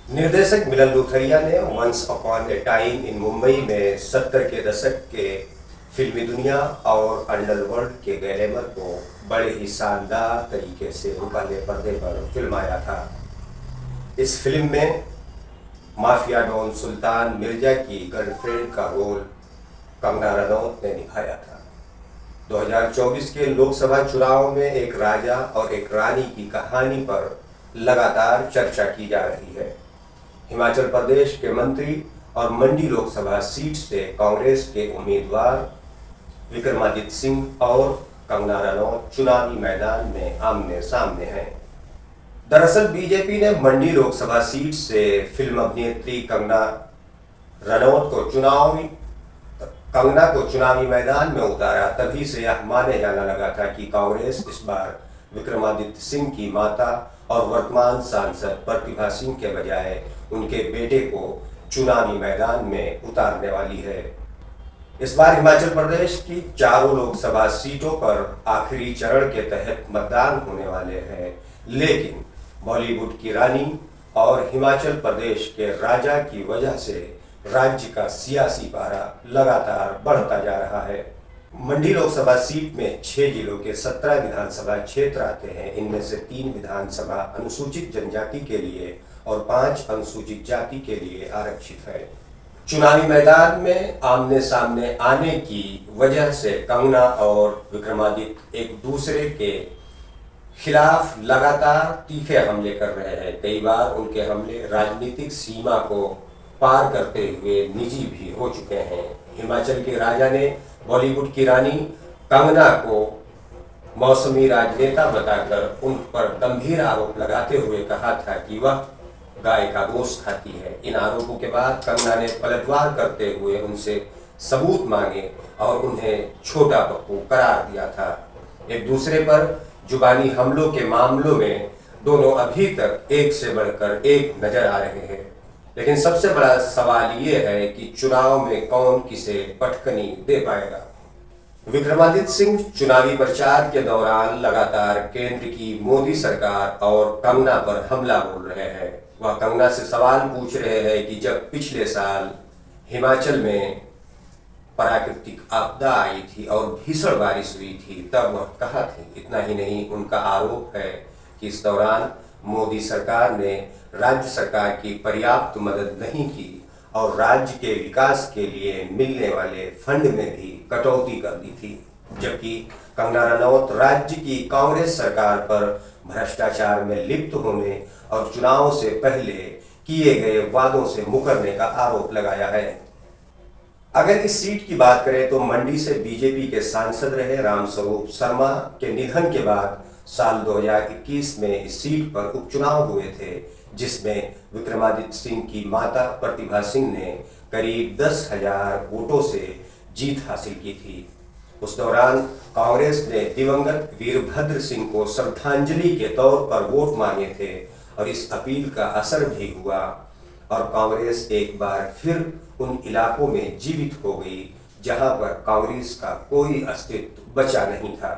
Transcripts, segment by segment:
निर्देशक मिलन लुथरिया ने once upon a time in Mumbai में 70 के दशक के फिल्मी दुनिया और अंडरवर्ल्ड के ग्लैमर को बड़े ही शानदार तरीके से रुपाले पर्दे पर फिल्माया था। इस फिल्म में माफिया डॉन सुल्तान मिर्जा की गर्लफ्रेंड का रोल कंगना रनौत ने निभाया था। 2024 के लोकसभा चुनाव में एक राजा और एक रानी की कहानी पर लगातार चर्चा की जा रही है। हिमाचल प्रदेश के मंत्री और मंडी लोकसभा सीट से कांग्रेस के उम्मीदवार विक्रमादित्य सिंह और कंगना रनौत चुनावी मैदान में आमने सामने हैं। दरअसल बीजेपी ने मंडी लोकसभा सीट से फिल्म अभिनेत्री कंगना को चुनावी मैदान में उतारा। तभी से यह माने जाने लगा था कि कांग्रेस इस बार विक्रमादित्य सिंह की माता और वर्तमान सांसद प्रतिभा सिंह के बजाय उनके बेटे को चुनावी मैदान में उतारने वाली है। इस बार हिमाचल प्रदेश की चारों लोकसभा सीटों पर आखिरी चरण के तहत मतदान होने वाले हैं, लेकिन बॉलीवुड की रानी और हिमाचल प्रदेश के राजा की वजह से राज्य का सियासी पारा लगातार बढ़ता जा रहा है। मंडी लोकसभा सीट में 6 जिलों के 17 विधानसभा क्षेत्र आते हैं। इनमें से 3 विधानसभा अनुसूचित जनजाति के लिए और 5 अनुसूचित जाति के लिए आरक्षित है। चुनावी मैदान में आमने सामने आने की वजह से कंगना और विक्रमादित्य एक दूसरे के खिलाफ लगातार तीखे हमले कर रहे हैं। कई बार उनके हमले राजनीतिक सीमा को पार करते हुए निजी भी हो चुके हैं। हिमाचल के राजा ने बॉलीवुड की रानी कंगना को मौसमी राजनेता बताकर उन पर गंभीर आरोप लगाते हुए कहा था कि वह गाय का गोश्त खाती है। इन आरोपों के बाद कंगना ने पलटवार करते हुए उनसे सबूत मांगे और उन्हें छोटा पप्पू करार दिया था। एक दूसरे पर जुबानी हमलों के मामलों में दोनों अभी तक एक से बढ़कर एक नजर आ रहे हैं। लेकिन सबसे बड़ा सवाल ये है कि चुनाव में कौन किसे पटकनी दे पाएगा। विक्रमादित्य सिंह चुनावी प्रचार के दौरान लगातार केंद्र की मोदी सरकार और कंगना पर हमला बोल रहे हैं। वह कंगना से सवाल पूछ रहे हैं कि जब पिछले साल हिमाचल में प्राकृतिक आपदा आई थी और भीषण बारिश हुई थी, तब वह कहाँ थे। इतना ही नहीं, उनका आरोप है कि इस दौरान मोदी सरकार ने राज्य सरकार की पर्याप्त मदद नहीं की और राज्य के विकास के लिए मिलने वाले फंड में भी कटौती कर दी थी। जबकि कंगना रनौत राज्य की कांग्रेस सरकार पर भ्रष्टाचार में लिप्त होने और चुनाव से पहले किए गए वादों से मुकरने का आरोप लगाया है। अगर इस सीट की बात करें तो मंडी से बीजेपी के सांसद रहे रामस्वरूप शर्मा के निधन के बाद साल 2021 में इस सीट पर उपचुनाव हुए थे, जिसमें विक्रमादित्य सिंह की माता प्रतिभा सिंह ने करीब 10,000 वोटों से जीत हासिल की थी। उस दौरान कांग्रेस ने दिवंगत वीरभद्र सिंह को श्रद्धांजलि के तौर पर वोट मांगे थे और इस अपील का असर भी हुआ और कांग्रेस एक बार फिर उन इलाकों में जीवित हो गई जहां पर कांग्रेस का कोई अस्तित्व बचा नहीं था।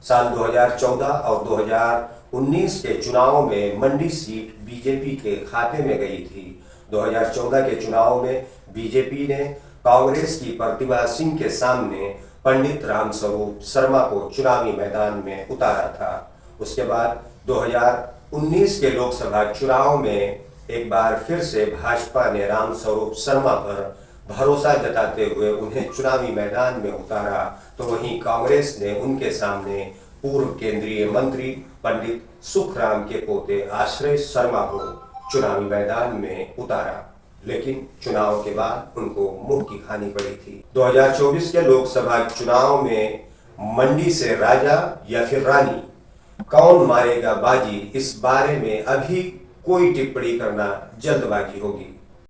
साल 2014 और 2019 के चुनाव में मंडी सीट बीजेपी के खाते में गई थी। 2014 के चुनाव में बीजेपी ने कांग्रेस की प्रतिभा सिंह के सामने पंडित रामस्वरूप शर्मा को चुनावी मैदान में उतारा था। उसके बाद 2019 के लोकसभा चुनाव में एक बार फिर से भाजपा ने रामस्वरूप शर्मा पर भरोसा जताते हुए उन्हें चुनावी मैदान में उतारा, तो वहीं कांग्रेस ने उनके सामने पूर्व केंद्रीय मंत्री पंडित सुखराम के पोते आश्रय शर्मा को चुनावी मैदान में उतारा। लेकिन चुनाव के बाद उनको मुंह की खानी पड़ी थी। 2024 के लोकसभा चुनाव में मंडी से राजा या फिर रानी कौन मारेगा बाजी, इस बारे में अभी कोई टिप्पणी करना जल्दबाजी होगी।